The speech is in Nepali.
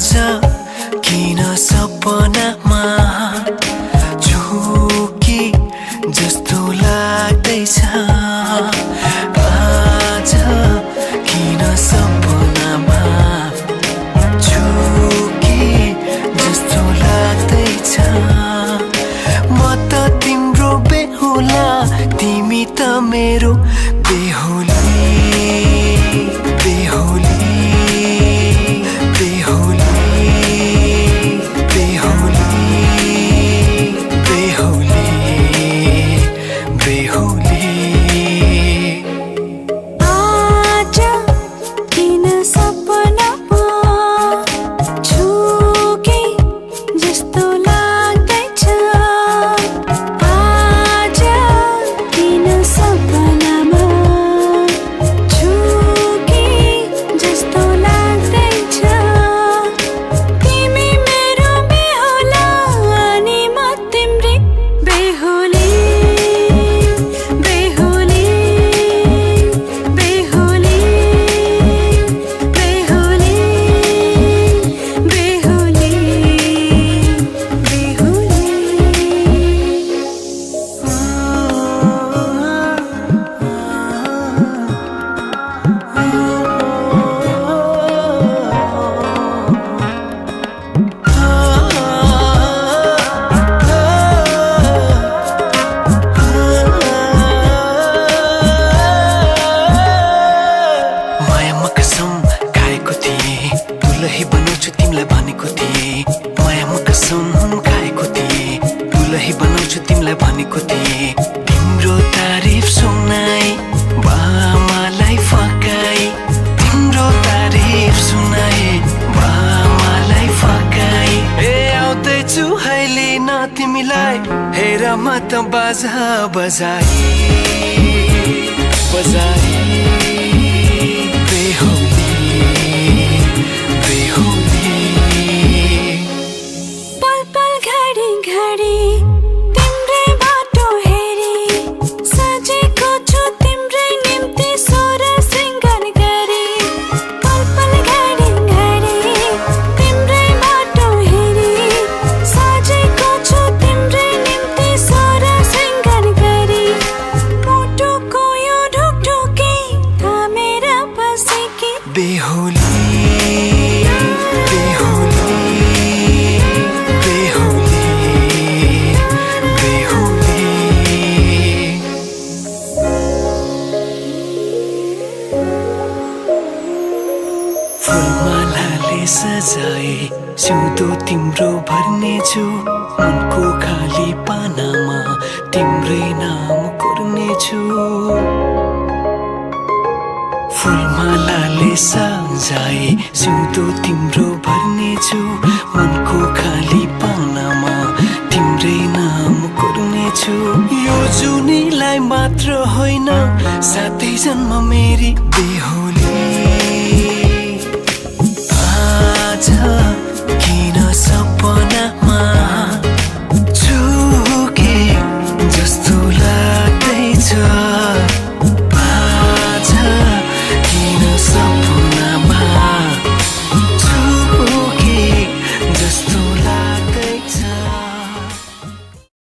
आज किन सपनामा झुकी जस्तो लाग्दैछ आज किन सपनामा झुकी जस्तो लाग्दैछ म त तिम्रो बेहुला तिमी त मेरो बेहुली बेहुली दुलही बनाउँछु तिमीलाई भनेको थिएँ मायामा कसम खाएको थिएँ दुलही बनाउँछु तिमीलाई भनेको थिएँ तिम्रो तारिफ सुनाई बामालाई फकाई तिम्रो तारिफ सुनाई बामालाई फकाई ए आउँदैछु अहिले न तिमीलाई हेर म त बाजा बजाई बजाई बेहुली बेहुली बेहुली बेहुली फुलमालाले सजाए सिउँदो तिम्रो भर्नेछु मनको खाली पानामा तिम्रै नाम कोर्नेछु फुलमालाले सजाए सिउँदो तिम्रो भर्नेछु मनको खाली पानामा तिम्रै नाम कोर्नेछु यो जुनीलाई मात्र होइन साथै जन्म मेरी बेहुली